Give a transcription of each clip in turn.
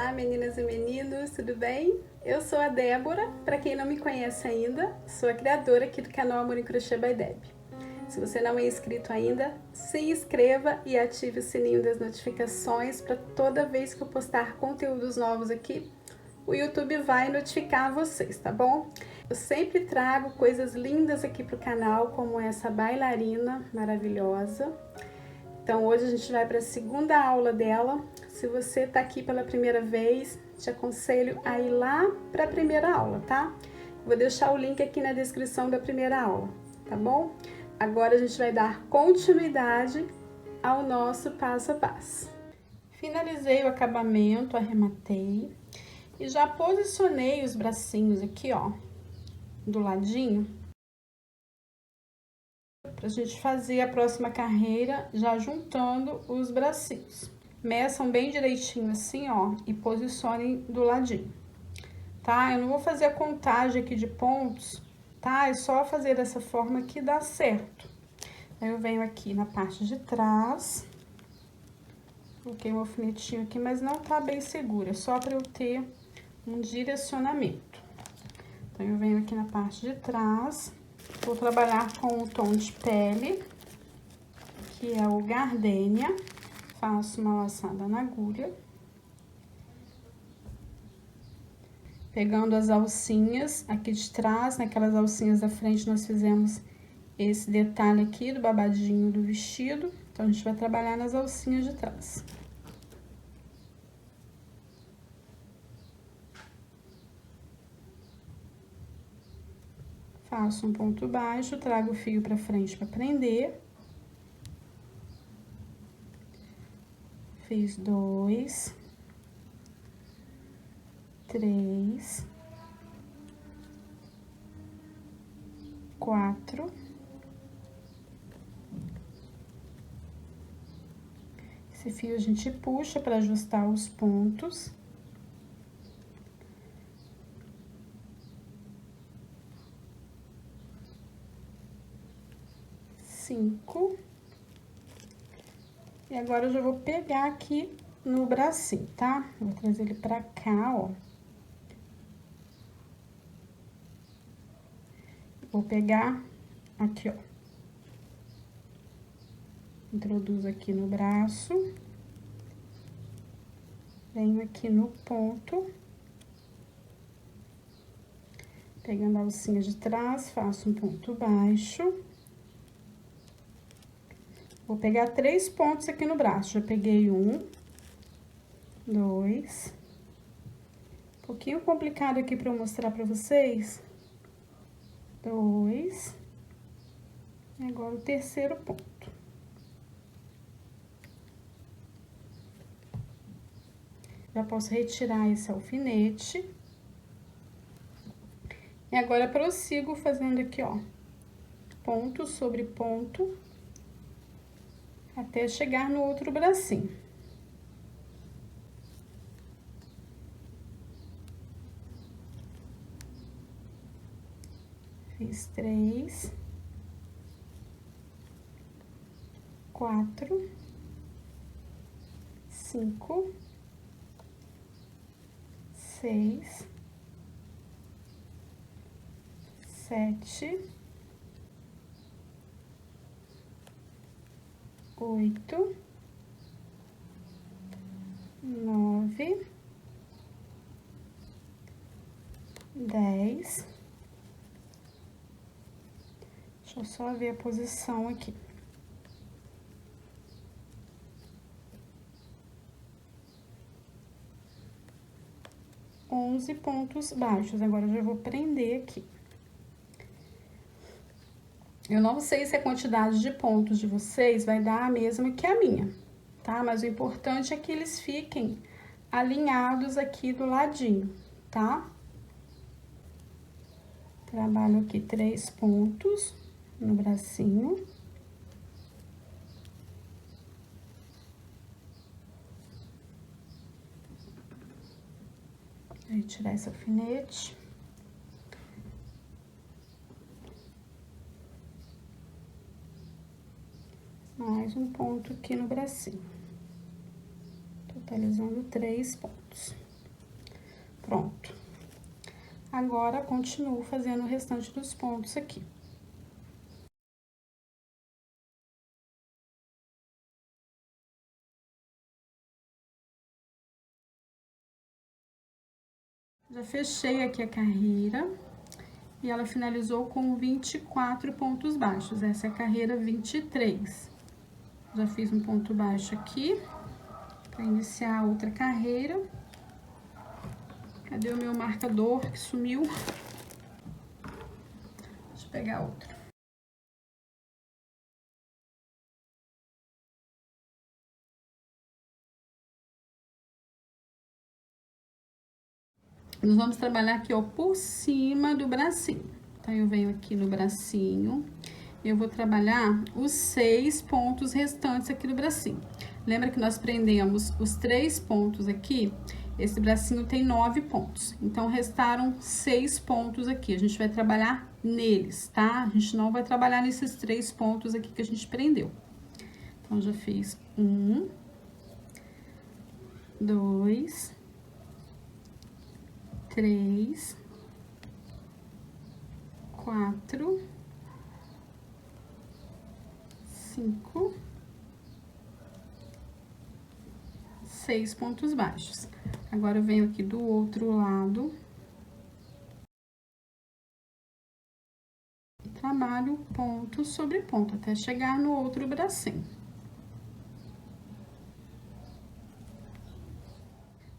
Olá, meninas e meninos, tudo bem? Eu sou a Débora, para quem não me conhece ainda, sou a criadora aqui do canal Amor em Crochê by Deb. Se você não é inscrito ainda, se inscreva e ative o sininho das notificações para toda vez que eu postar conteúdos novos aqui, o YouTube vai notificar vocês, tá bom? Eu sempre trago coisas lindas aqui pro canal, como essa bailarina maravilhosa. Então hoje a gente vai para a segunda aula dela. Se você está aqui pela primeira vez, te aconselho a ir lá para a primeira aula, tá? Vou deixar o link aqui na descrição da primeira aula, tá bom? Agora a gente vai dar continuidade ao nosso passo a passo. Finalizei o acabamento, arrematei e já posicionei os bracinhos aqui, ó, do ladinho, pra gente fazer a próxima carreira já juntando os bracinhos. Meçam bem direitinho assim, ó, e posicionem do ladinho, tá? Eu não vou fazer a contagem aqui de pontos, tá? É só fazer dessa forma que dá certo. Aí eu venho aqui na parte de trás, coloquei um alfinetinho aqui, mas não tá bem seguro, é só pra eu ter um direcionamento. Então, eu venho aqui na parte de trás, vou trabalhar com o tom de pele, que é o Gardenia. Faço uma laçada na agulha. Pegando as alcinhas aqui de trás, naquelas alcinhas da frente, nós fizemos esse detalhe aqui do babadinho do vestido. Então, a gente vai trabalhar nas alcinhas de trás. Faço um ponto baixo, trago o fio pra frente pra prender. Fiz 2, 3, 4. Esse fio a gente puxa para ajustar os pontos. 5. E agora eu já vou pegar aqui no bracinho, tá? Vou trazer ele pra cá, ó. Vou pegar aqui, ó. Introduzo aqui no braço. Venho aqui no ponto. Pegando a alcinha de trás, faço um ponto baixo. Vou pegar 3 pontos aqui no braço. Já peguei 1, 2. Um pouquinho complicado aqui pra eu mostrar pra vocês. 2. E agora o terceiro ponto. Já posso retirar esse alfinete. E agora, prossigo fazendo aqui, ó, ponto sobre ponto, até chegar no outro bracinho. Fiz 3, 4, 5, 6, 7, 8, 9, 10. Deixa eu só ver a posição aqui. Onze pontos baixos. Agora, eu já vou prender aqui. Eu não sei se a quantidade de pontos de vocês vai dar a mesma que a minha, tá? Mas o importante é que eles fiquem alinhados aqui do ladinho, tá? Trabalho aqui 3 pontos no bracinho. Vou tirar esse alfinete. Mais um ponto aqui no bracinho. Totalizando 3 pontos. Pronto. Agora, continuo fazendo o restante dos pontos aqui. Já fechei aqui a carreira e ela finalizou com 24 pontos baixos. Essa é a carreira 23. Já fiz um ponto baixo aqui para iniciar a outra carreira. Cadê o meu marcador que sumiu? Deixa eu pegar outro. Nós vamos trabalhar aqui, ó, por cima do bracinho. Então, eu venho aqui no bracinho, eu vou trabalhar os 6 pontos restantes aqui do bracinho. Lembra que nós prendemos os 3 pontos aqui? Esse bracinho tem 9 pontos. Então, restaram 6 pontos aqui. A gente vai trabalhar neles, tá? A gente não vai trabalhar nesses 3 pontos aqui que a gente prendeu. Então, já fiz 1, 2, 3, 4, 5, 6 pontos baixos. Agora, eu venho aqui do outro lado e trabalho ponto sobre ponto, até chegar no outro bracinho.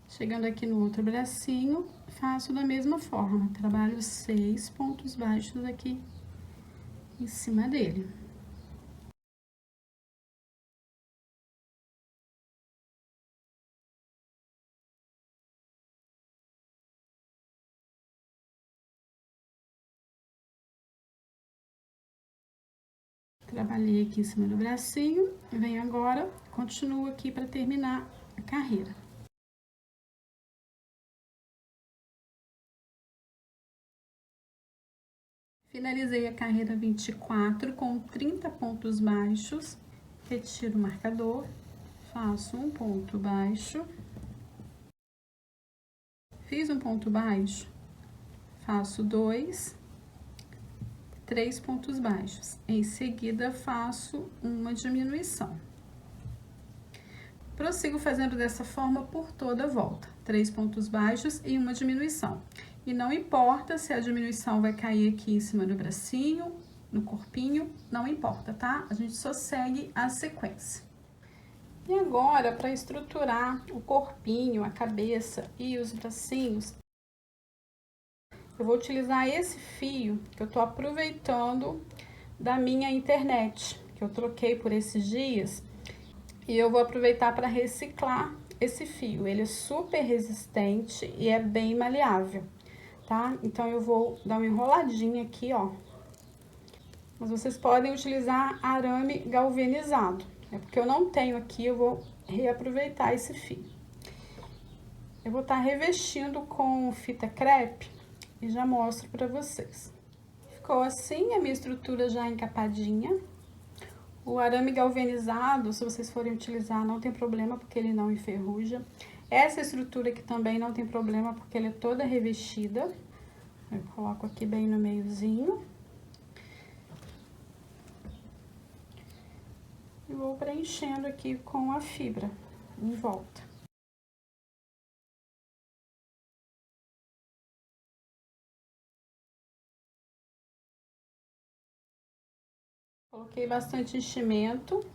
Chegando aqui no outro bracinho, faço da mesma forma, trabalho 6 pontos baixos aqui em cima dele. Trabalhei aqui em cima do bracinho, venho agora, continuo aqui para terminar a carreira. Finalizei a carreira 24 com 30 pontos baixos, retiro o marcador, faço um ponto baixo, fiz um ponto baixo, faço 2, 3 pontos baixos. Em seguida, faço uma diminuição. Prossigo fazendo dessa forma por toda a volta. 3 pontos baixos e uma diminuição. E não importa se a diminuição vai cair aqui em cima do bracinho, no corpinho, não importa, tá? A gente só segue a sequência. E agora, para estruturar o corpinho, a cabeça e os bracinhos, eu vou utilizar esse fio que eu tô aproveitando da minha internet, que eu troquei por esses dias, e eu vou aproveitar para reciclar esse fio. Ele é super resistente e é bem maleável, tá? Então, eu vou dar uma enroladinha aqui, ó. Mas vocês podem utilizar arame galvanizado. É porque eu não tenho aqui, eu vou reaproveitar esse fio. Eu vou estar revestindo com fita crepe e já mostro pra vocês. Ficou assim a minha estrutura já encapadinha. O arame galvanizado, se vocês forem utilizar, não tem problema, porque ele não enferruja. Essa estrutura aqui também não tem problema, porque ela é toda revestida. Eu coloco aqui bem no meiozinho. E vou preenchendo aqui com a fibra em volta. Coloquei bastante enchimento.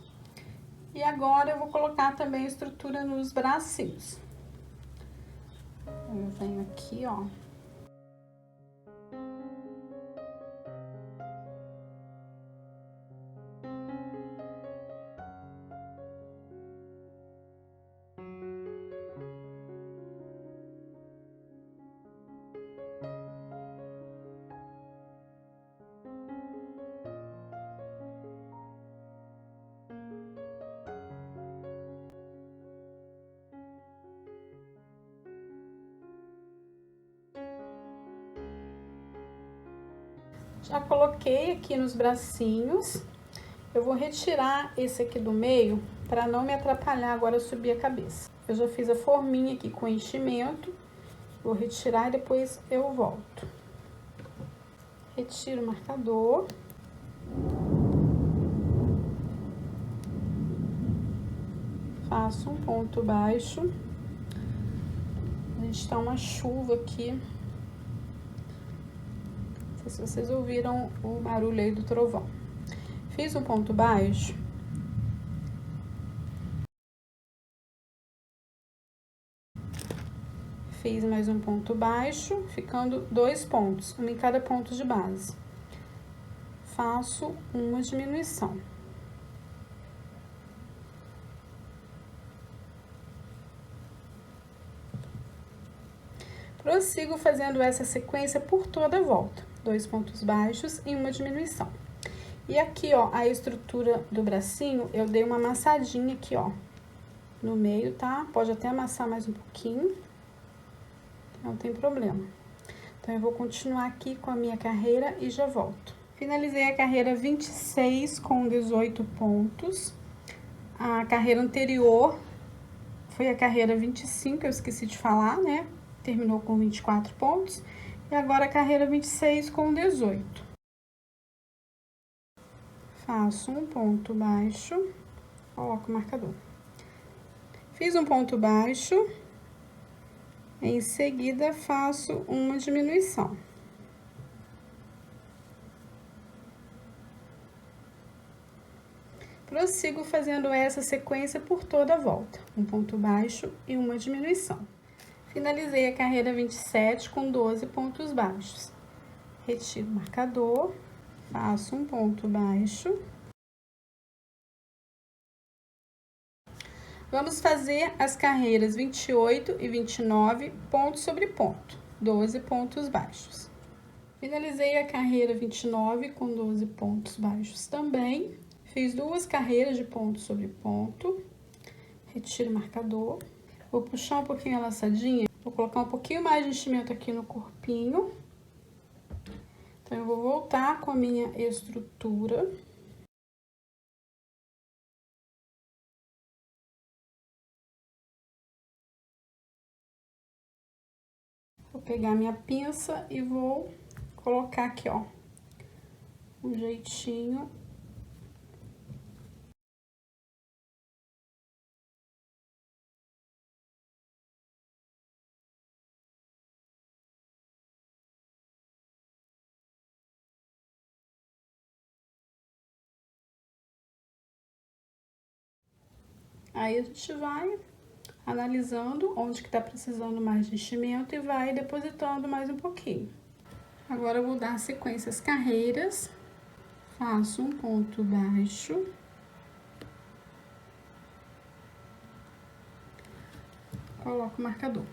E agora eu vou colocar também a estrutura nos bracinhos. Eu venho aqui, ó. Já coloquei aqui nos bracinhos. Eu vou retirar esse aqui do meio para não me atrapalhar agora subir a cabeça. Eu já fiz a forminha aqui com enchimento Vou retirar e depois eu volto. Retiro o marcador. Faço um ponto baixo. A gente tá uma chuva aqui. Não sei se vocês ouviram o barulho aí do trovão. Fiz um ponto baixo. Fiz mais um ponto baixo, ficando 2 pontos, um em cada ponto de base. Faço uma diminuição. Prossigo fazendo essa sequência por toda a volta. 2 pontos baixos e uma diminuição. E aqui, ó, a estrutura do bracinho, eu dei uma amassadinha aqui, ó, no meio, tá? Pode até amassar mais um pouquinho. Não tem problema. Então, eu vou continuar aqui com a minha carreira e já volto. Finalizei a carreira 26 com 18 pontos. A carreira anterior foi a carreira 25, eu esqueci de falar, né? Terminou com 24 pontos. E agora a carreira 26 com 18. Faço um ponto baixo, coloco o marcador. Fiz um ponto baixo. Em seguida, faço uma diminuição. Prossigo fazendo essa sequência por toda a volta. Um ponto baixo e uma diminuição. Finalizei a carreira 27 com 12 pontos baixos. Retiro o marcador, faço um ponto baixo. Vamos fazer as carreiras 28 e 29, ponto sobre ponto, 12 pontos baixos. Finalizei a carreira 29 com 12 pontos baixos também. Fiz 2 carreiras de ponto sobre ponto. Retiro o marcador. Vou puxar um pouquinho a laçadinha. Vou colocar um pouquinho mais de enchimento aqui no corpinho. Então, eu vou voltar com a minha estrutura. Vou pegar minha pinça e vou colocar aqui, ó, um jeitinho. Aí, a gente vai analisando onde que tá precisando mais de enchimento e vai depositando mais um pouquinho. Agora, eu vou dar sequência às carreiras. Faço um ponto baixo. Coloco o marcador.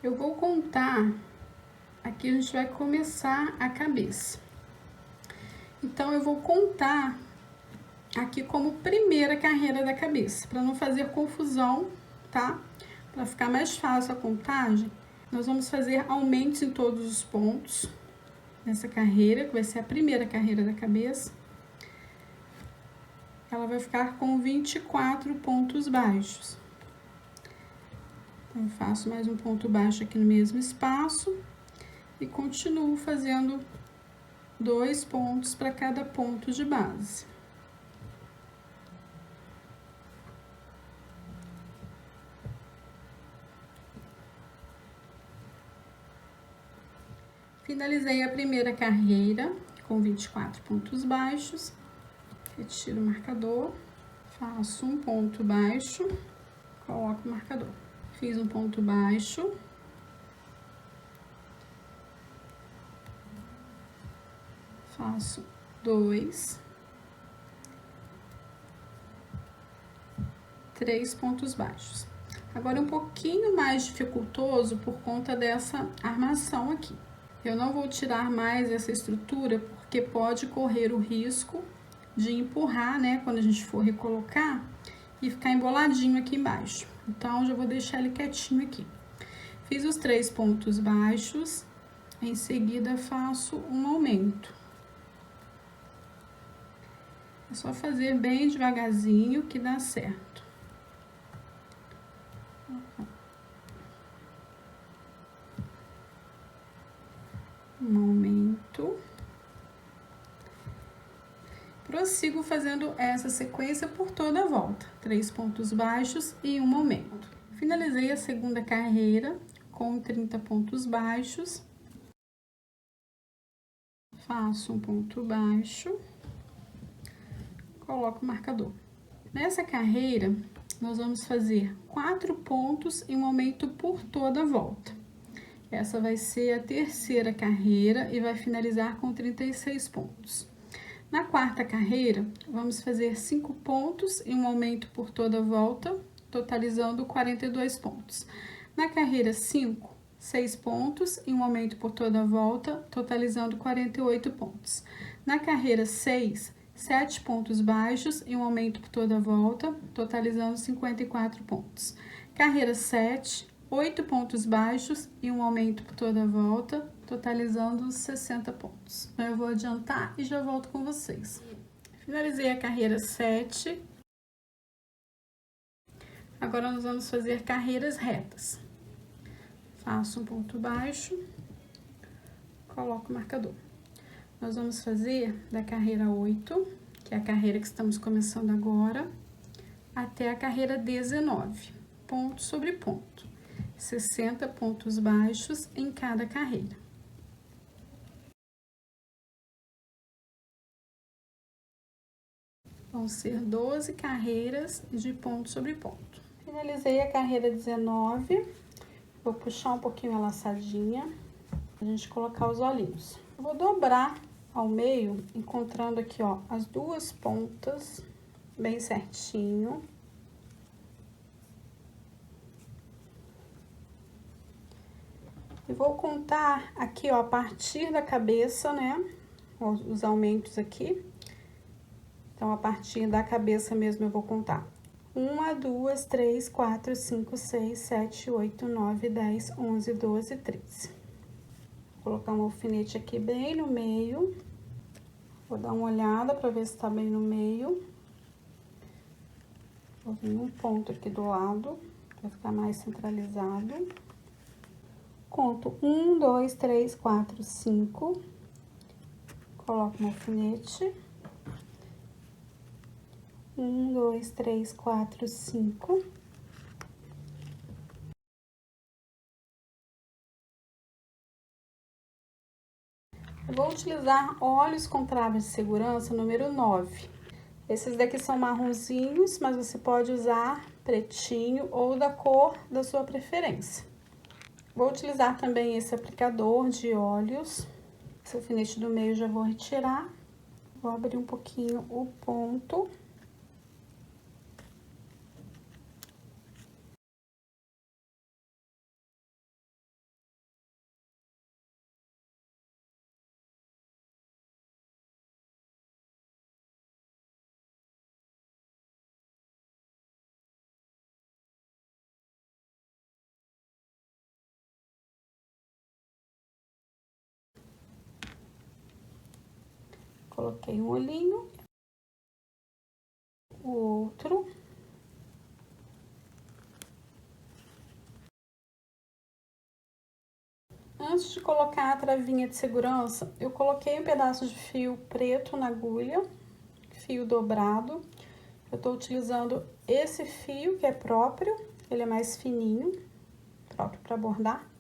Eu vou contar, aqui a gente vai começar a cabeça. Então, eu vou contar aqui como primeira carreira da cabeça, para não fazer confusão, tá? Para ficar mais fácil a contagem, nós vamos fazer aumentos em todos os pontos nessa carreira, que vai ser a primeira carreira da cabeça. Ela vai ficar com 24 pontos baixos. Então, eu faço mais um ponto baixo aqui no mesmo espaço e continuo fazendo 2 pontos para cada ponto de base. Finalizei a primeira carreira com 24 pontos baixos. Retiro o marcador, faço um ponto baixo, coloco o marcador. Fiz um ponto baixo. Faço 2. 3 pontos baixos. Agora, um pouquinho mais dificultoso por conta dessa armação aqui. Eu não vou tirar mais essa estrutura, porque pode correr o risco de empurrar, né, quando a gente for recolocar, e ficar emboladinho aqui embaixo. Então, já vou deixar ele quietinho aqui. Fiz os 3 pontos baixos, em seguida faço um aumento. É só fazer bem devagarzinho que dá certo. eu sigo fazendo essa sequência por toda a volta. 3 pontos baixos e um aumento. Finalizei a segunda carreira com 30 pontos baixos. Faço um ponto baixo. Coloco o marcador. Nessa carreira, nós vamos fazer 4 pontos e um aumento por toda a volta. Essa vai ser a terceira carreira e vai finalizar com 36 pontos. Na quarta carreira, vamos fazer 5 pontos e um aumento por toda a volta, totalizando 42 pontos. Na carreira 5, 6 pontos e um aumento por toda a volta, totalizando 48 pontos. Na carreira 6, 7 pontos baixos e um aumento por toda a volta, totalizando 54 pontos. Carreira 7, 8 pontos baixos e um aumento por toda a volta, totalizando 60 pontos. Eu vou adiantar e já volto com vocês. Finalizei a carreira 7. Agora, nós vamos fazer carreiras retas. Faço um ponto baixo, coloco o marcador. Nós vamos fazer da carreira 8, que é a carreira que estamos começando agora, até a carreira 19, ponto sobre ponto. 60 pontos baixos em cada carreira. Vão ser 12 carreiras de ponto sobre ponto. Finalizei a carreira 19. Vou puxar um pouquinho a laçadinha pra gente colocar os olhinhos. Eu vou dobrar ao meio, encontrando aqui, ó, as duas pontas bem certinho. E vou contar aqui, ó, a partir da cabeça, né, os aumentos aqui. Então, a partir da cabeça mesmo eu vou contar. 1, 2, 3, 4, 5, 6, 7, 8, 9, 10, 11, 12, 13. Vou colocar um alfinete aqui bem no meio. Vou dar uma olhada pra ver se tá bem no meio. Vou vir um ponto aqui do lado, pra ficar mais centralizado. Conto 1, 2, 3, 4, 5. Coloco um alfinete. 1, 2, 3, 4, 5. Eu vou utilizar olhos com trava de segurança número 9. Esses daqui são marronzinhos, mas você pode usar pretinho ou da cor da sua preferência. Vou utilizar também esse aplicador de olhos. Esse alfinete do meio já vou retirar. Vou abrir um pouquinho o ponto. Coloquei um olhinho, o outro. Antes de colocar a travinha de segurança, eu coloquei um pedaço de fio preto na agulha, fio dobrado. Eu tô utilizando esse fio que é próprio, ele é mais fininho, próprio para bordar.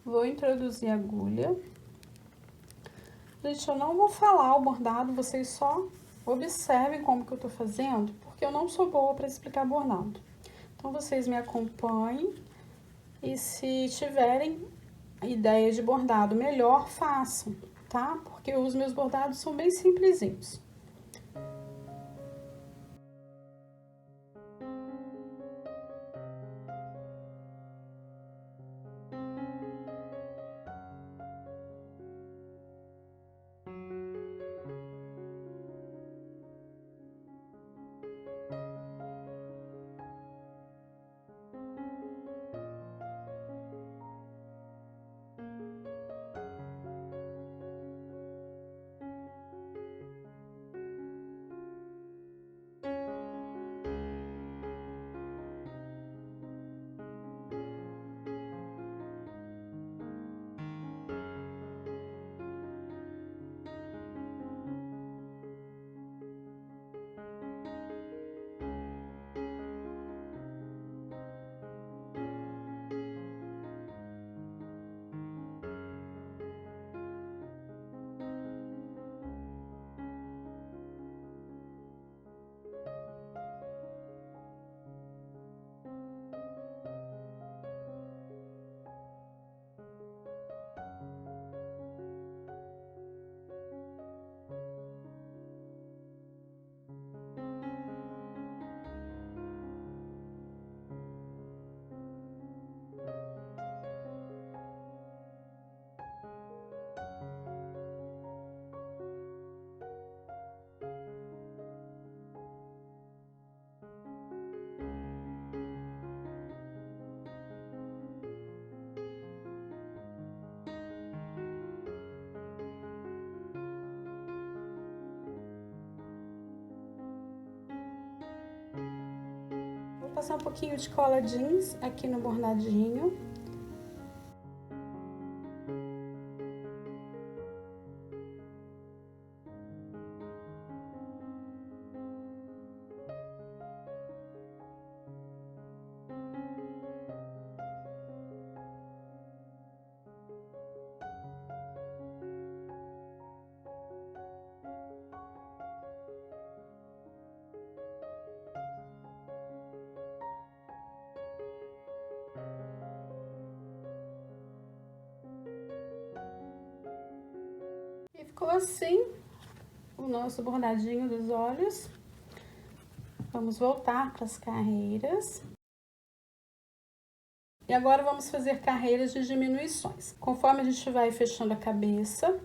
Vou introduzir a agulha. Gente, eu não vou falar o bordado, vocês só observem como que eu tô fazendo, porque eu não sou boa para explicar bordado. Então, vocês me acompanhem e se tiverem ideia de bordado melhor, façam, tá? Porque os meus bordados são bem simplesinhos. passar um pouquinho de cola jeans aqui no bordadinho. E ficou assim o nosso bordadinho dos olhos. Vamos voltar para as carreiras. E agora vamos fazer carreiras de diminuições. Conforme a gente vai fechando a cabeça,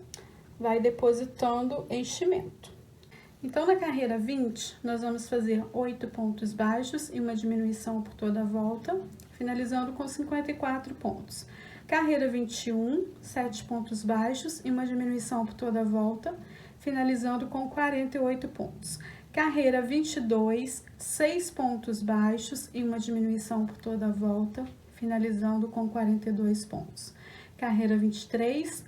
vai depositando enchimento. Então, na carreira 20, nós vamos fazer 8 pontos baixos e uma diminuição por toda a volta, finalizando com 54 pontos. Carreira 21, 7 pontos baixos e uma diminuição por toda a volta, finalizando com 48 pontos. Carreira 22, 6 pontos baixos e uma diminuição por toda a volta, finalizando com 42 pontos. Carreira 23,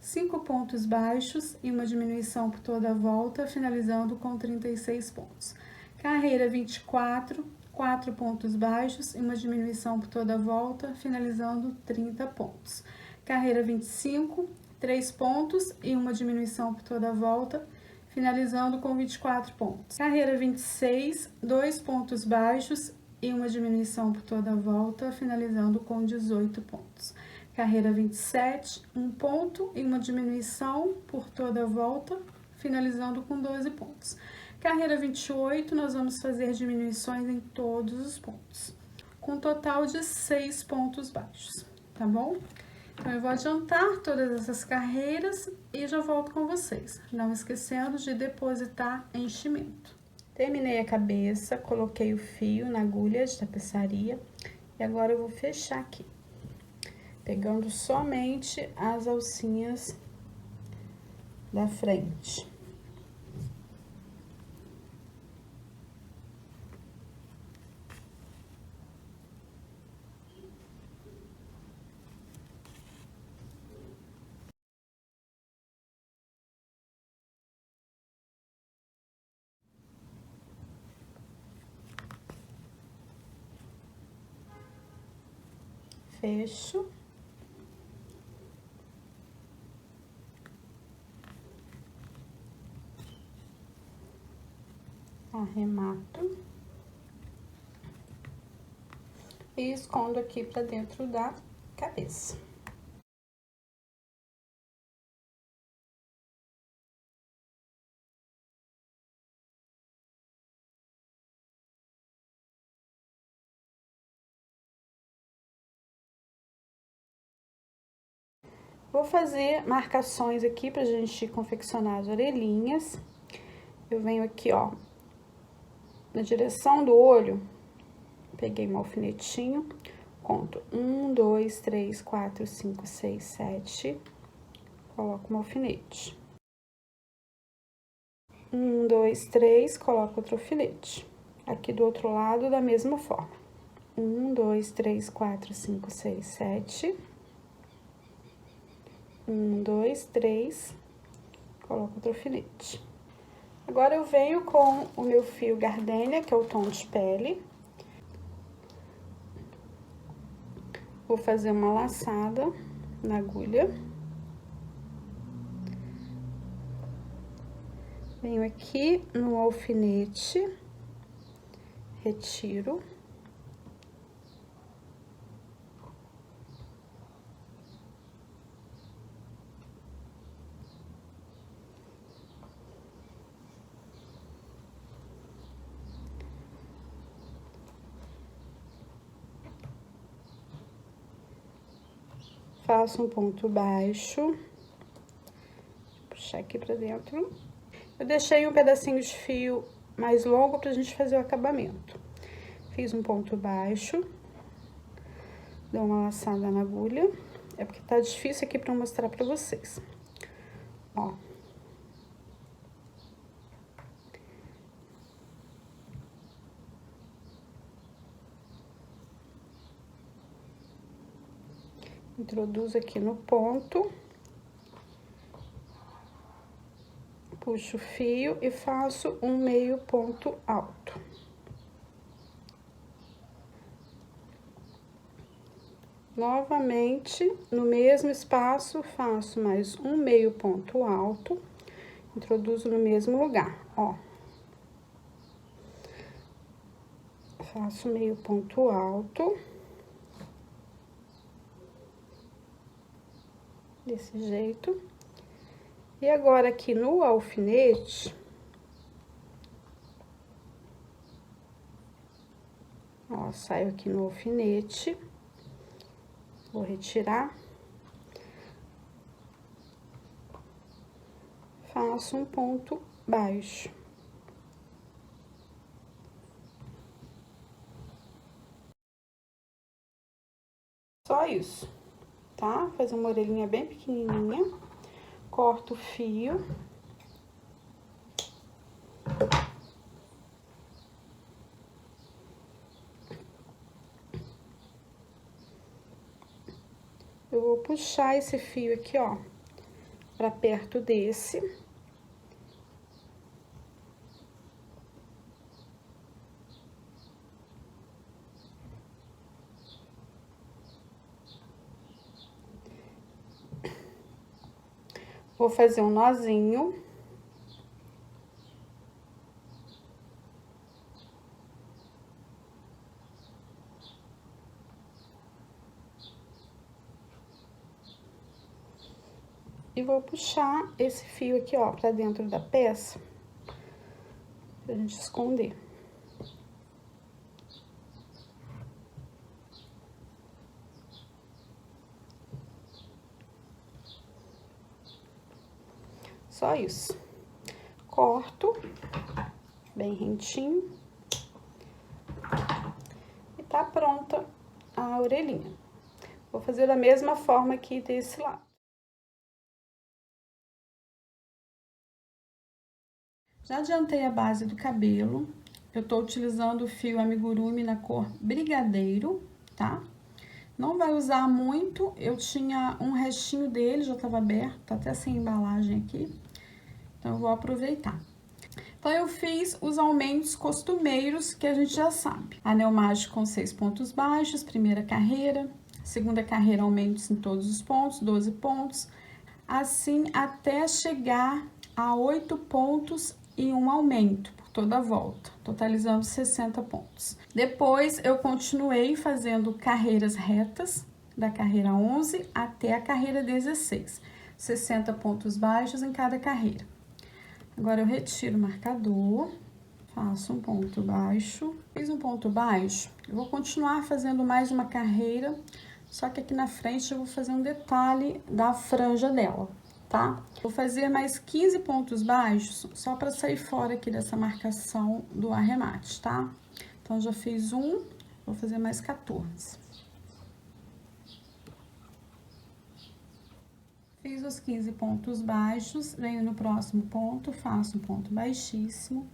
5 pontos baixos e uma diminuição por toda a volta, finalizando com 36 pontos. Carreira 24, 4 pontos baixos e uma diminuição por toda a volta, finalizando 30 pontos. Carreira 25, 3 pontos e uma diminuição por toda a volta, finalizando com 24 pontos. Carreira 26, 2 pontos baixos e uma diminuição por toda a volta, finalizando com 18 pontos. Carreira 27, 1 ponto e uma diminuição por toda a volta, finalizando com 12 pontos. Carreira 28, nós vamos fazer diminuições em todos os pontos, com um total de 6 pontos baixos, tá bom? Então, eu vou adiantar todas essas carreiras e já volto com vocês, não esquecendo de depositar enchimento. Terminei a cabeça, coloquei o fio na agulha de tapeçaria e agora eu vou fechar aqui, pegando somente as alcinhas da frente. Fecho. Arremato. E escondo aqui pra dentro da cabeça. Vou fazer marcações aqui pra gente confeccionar as orelhinhas. Eu venho aqui, ó, na direção do olho, peguei um alfinetinho, conto 1, 2, 3, 4, 5, 6, 7, coloco um alfinete. 1, 2, 3, coloco outro alfinete. Aqui do outro lado, da mesma forma. 1, 2, 3, 4, 5, 6, 7. 1, 2, 3, coloco outro alfinete. Agora, eu venho com o meu fio gardênia, que é o tom de pele. Vou fazer uma laçada na agulha. Venho aqui no alfinete, retiro. Faço um ponto baixo, vou puxar aqui pra dentro. Eu deixei um pedacinho de fio mais longo pra gente fazer o acabamento. Fiz um ponto baixo, dou uma laçada na agulha, é porque tá difícil aqui pra eu mostrar pra vocês. Ó. Introduzo aqui no ponto. Puxo o fio e faço um meio ponto alto. Novamente, no mesmo espaço, faço mais um meio ponto alto, introduzo no mesmo lugar, ó. Faço meio ponto alto. Desse jeito. E agora, aqui no alfinete, ó, saio aqui no alfinete, vou retirar. Faço um ponto baixo. Só isso, tá? Fazer uma orelhinha bem pequenininha. Corto o fio. Eu vou puxar esse fio aqui, ó, pra perto desse. Vou fazer um nozinho. E vou puxar esse fio aqui, ó, pra dentro da peça, pra gente esconder. Só isso. Corto bem rentinho. E tá pronta a orelhinha. Vou fazer da mesma forma aqui desse lado. Já adiantei a base do cabelo. Eu tô utilizando o fio amigurumi na cor brigadeiro, tá? Não vai usar muito, eu tinha um restinho dele, já tava aberto, tá até sem embalagem aqui. Então, eu vou aproveitar. Então, eu fiz os aumentos costumeiros que a gente já sabe. Anel mágico com 6 pontos baixos, primeira carreira. Segunda carreira, aumentos em todos os pontos, 12 pontos. Assim, até chegar a 8 pontos e um aumento por toda a volta, totalizando 60 pontos. Depois, eu continuei fazendo carreiras retas, da carreira 11 até a carreira 16. 60 pontos baixos em cada carreira. Agora, eu retiro o marcador, faço um ponto baixo. Fiz um ponto baixo, eu vou continuar fazendo mais uma carreira, só que aqui na frente eu vou fazer um detalhe da franja dela, tá? Vou fazer mais 15 pontos baixos, só pra sair fora aqui dessa marcação do arremate, tá? Então, já fiz um, vou fazer mais 14. Fiz os 15 pontos baixos, venho no próximo ponto, faço um ponto baixíssimo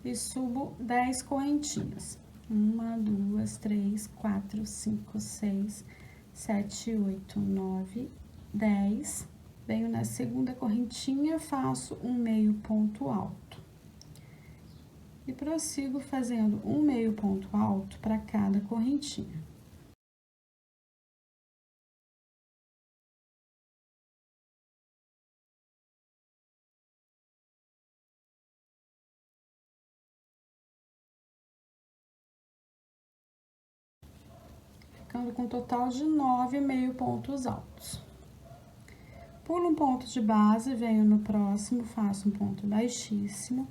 e subo 10 correntinhas. 1, 2, 3, 4, 5, 6, 7, 8, 9, 10. Venho na segunda correntinha, faço um meio ponto alto. E prossigo fazendo um meio ponto alto para cada correntinha. Ficando com um total de 9 meio pontos altos. Pulo um ponto de base, venho no próximo, faço um ponto baixíssimo.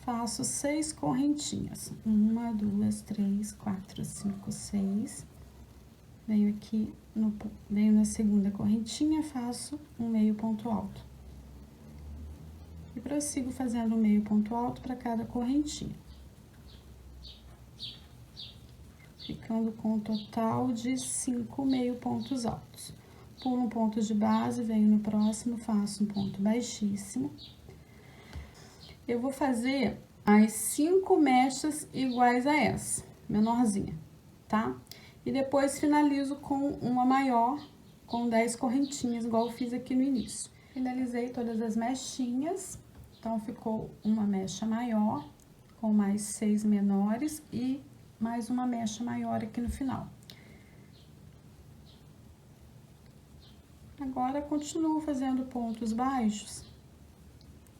Faço 6 correntinhas. 1, 2, 3, 4, 5, 6. Venho aqui, venho na segunda correntinha, faço um meio ponto alto. E prossigo fazendo um meio ponto alto para cada correntinha. Ficando com um total de 5 meio pontos altos. Pulo um ponto de base, venho no próximo, faço um ponto baixíssimo. Eu vou fazer as 5 mechas iguais a essa, menorzinha, tá? E depois finalizo com uma maior, com 10 correntinhas, igual eu fiz aqui no início. Finalizei todas as mechinhas, então ficou uma mecha maior, com mais 6 menores e mais uma mecha maior aqui no final. Agora, continuo fazendo pontos baixos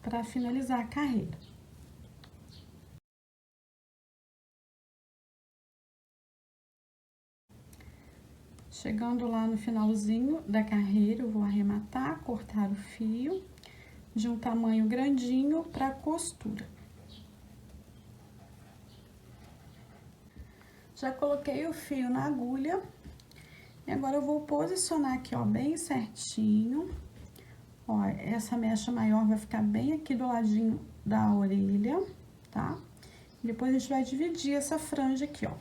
para finalizar a carreira. Chegando lá no finalzinho da carreira, eu vou arrematar, cortar o fio de um tamanho grandinho para costura. Já coloquei o fio na agulha e agora eu vou posicionar aqui, ó, bem certinho. Ó, essa mecha maior vai ficar bem aqui do ladinho da orelha, tá? Depois a gente vai dividir essa franja aqui, ó.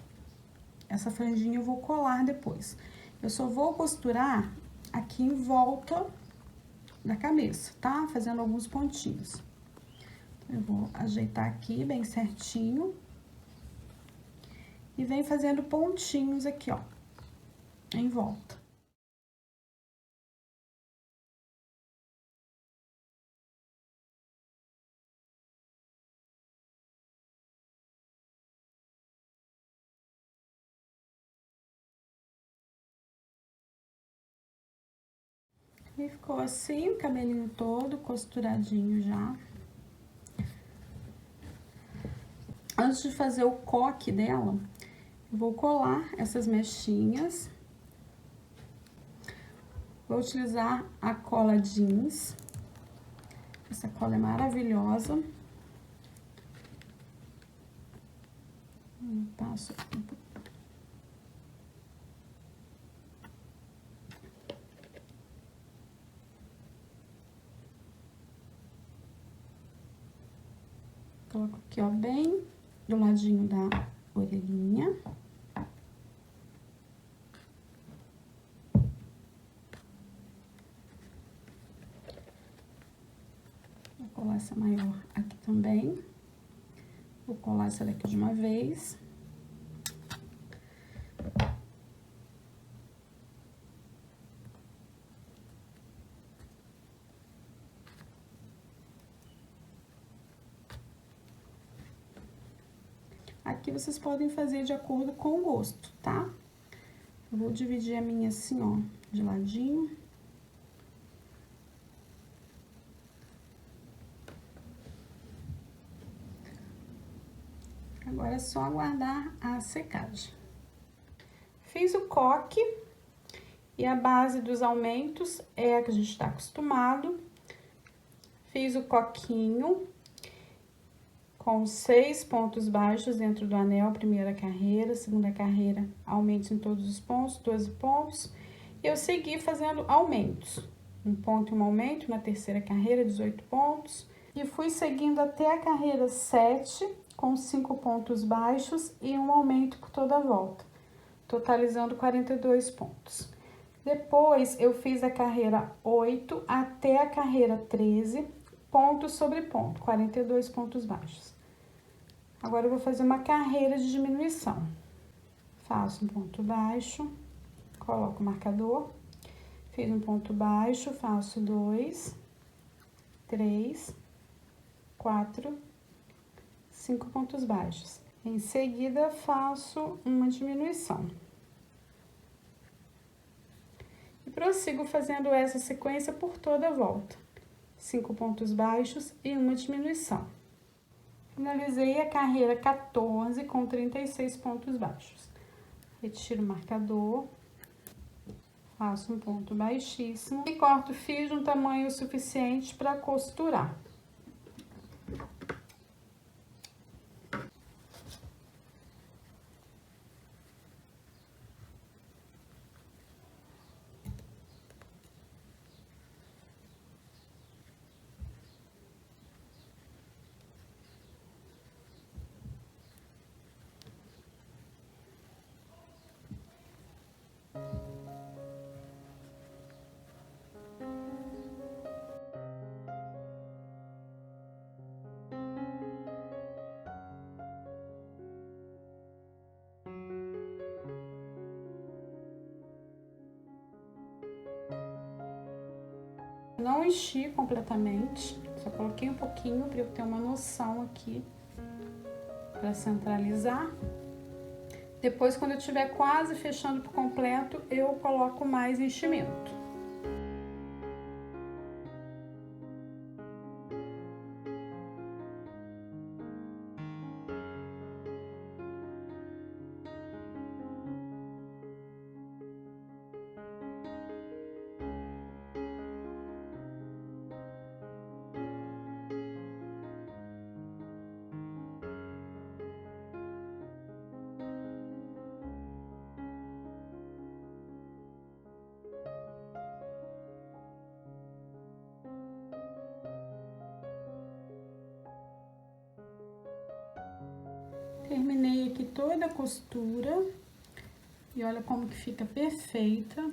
Essa franjinha eu vou colar depois. Eu só vou costurar aqui em volta da cabeça, tá? Fazendo alguns pontinhos. Eu vou ajeitar aqui bem certinho. E vem fazendo pontinhos aqui, ó, em volta. E ficou assim, o cabelinho todo costuradinho já. Antes de fazer o coque dela, eu vou colar essas mechinhas. Vou utilizar a cola jeans. Essa cola é maravilhosa. Passo aqui. Coloco aqui, ó, bem do ladinho da orelhinha. Vou colar essa maior aqui também. Vou colar essa daqui de uma vez. Aqui vocês podem fazer de acordo com o gosto, tá? Eu vou dividir a minha assim, ó, de ladinho. Agora é só aguardar a secagem. Fiz o coque e a base dos aumentos é a que a gente tá acostumado. Fiz o coquinho com 6 pontos baixos dentro do anel, primeira carreira, segunda carreira, aumentos em todos os pontos, 12 pontos. E eu segui fazendo aumentos. Um ponto e um aumento na terceira carreira, 18 pontos. E fui seguindo até a carreira 7, com 5 pontos baixos e um aumento por toda a volta, totalizando 42 pontos. Depois, eu fiz a carreira 8 até a carreira 13, ponto sobre ponto, 42 pontos baixos. Agora, eu vou fazer uma carreira de diminuição. Faço um ponto baixo, coloco o marcador, fiz um ponto baixo, faço 2, 3, 4, 5 pontos baixos. Em seguida, faço uma diminuição. E prossigo fazendo essa sequência por toda a volta. 5 pontos baixos e uma diminuição. Finalizei a carreira 14 com 36 pontos baixos. Retiro o marcador, faço um ponto baixíssimo e corto o fio de um tamanho suficiente para costurar. Não enchi completamente, só coloquei um pouquinho para eu ter uma noção aqui para centralizar. Depois, quando eu estiver quase fechando por completo, eu coloco mais enchimento. Terminei aqui toda a costura e olha como que fica perfeita.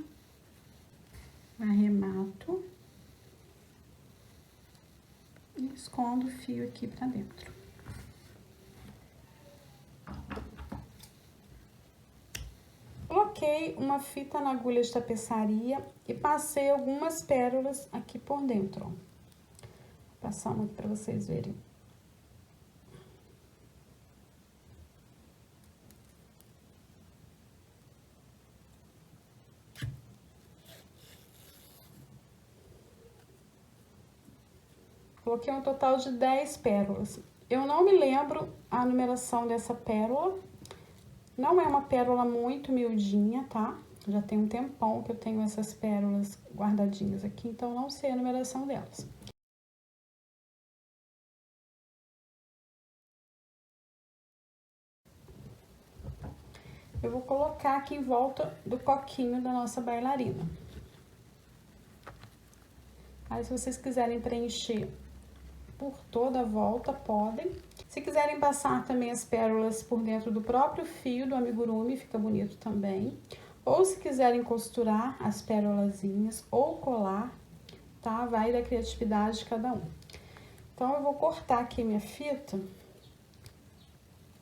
Arremato e escondo o fio aqui pra dentro. Coloquei uma fita na agulha de tapeçaria e passei algumas pérolas aqui por dentro, ó. Vou passar uma aqui pra vocês verem. Coloquei um total de 10 pérolas. Eu não me lembro a numeração dessa pérola. Não é uma pérola muito miudinha, tá? Já tem um tempão que eu tenho essas pérolas guardadinhas aqui, então não sei a numeração delas. Eu vou colocar aqui em volta do coquinho da nossa bailarina. Aí, se vocês quiserem preencher por toda a volta, podem. Se quiserem passar também as pérolas por dentro do próprio fio do amigurumi, fica bonito também. Ou se quiserem costurar as pérolazinhas ou colar, tá? Vai da criatividade de cada um. Então, eu vou cortar aqui minha fita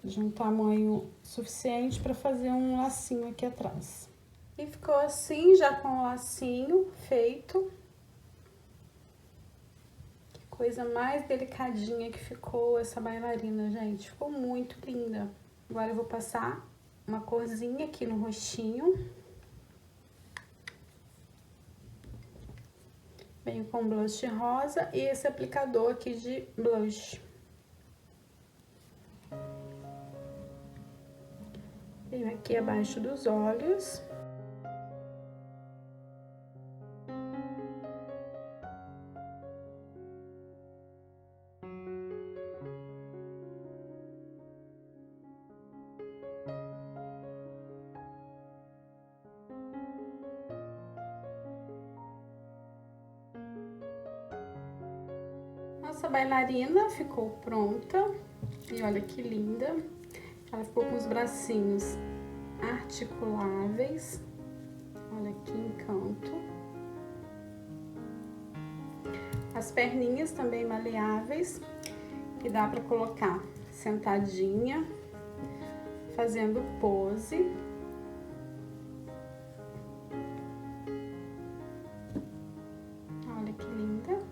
de um tamanho suficiente para fazer um lacinho aqui atrás. E ficou assim, já com o lacinho feito. Coisa mais delicadinha que ficou essa bailarina, gente. Ficou muito linda. Agora eu vou passar uma corzinha aqui no rostinho. Venho com blush rosa e esse aplicador aqui de blush. Venho aqui abaixo dos olhos. Nossa bailarina ficou pronta e olha que linda. Ela ficou com os bracinhos articuláveis. Olha que encanto. As perninhas também maleáveis, que dá pra colocar sentadinha, fazendo pose. Olha que linda.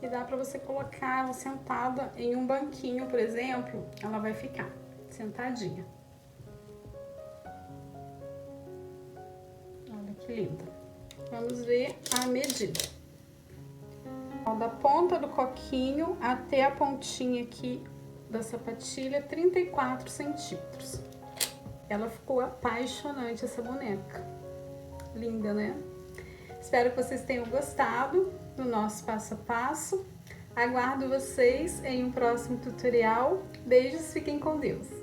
E dá pra você colocar ela sentada em um banquinho, por exemplo, ela vai ficar sentadinha. Olha que linda. Vamos ver a medida. Da ponta do coquinho até a pontinha aqui da sapatilha, 34 centímetros. Ela ficou apaixonante, essa boneca. Linda, né? Espero que vocês tenham gostado do nosso passo a passo. Aguardo vocês em um próximo tutorial. Beijos, fiquem com Deus!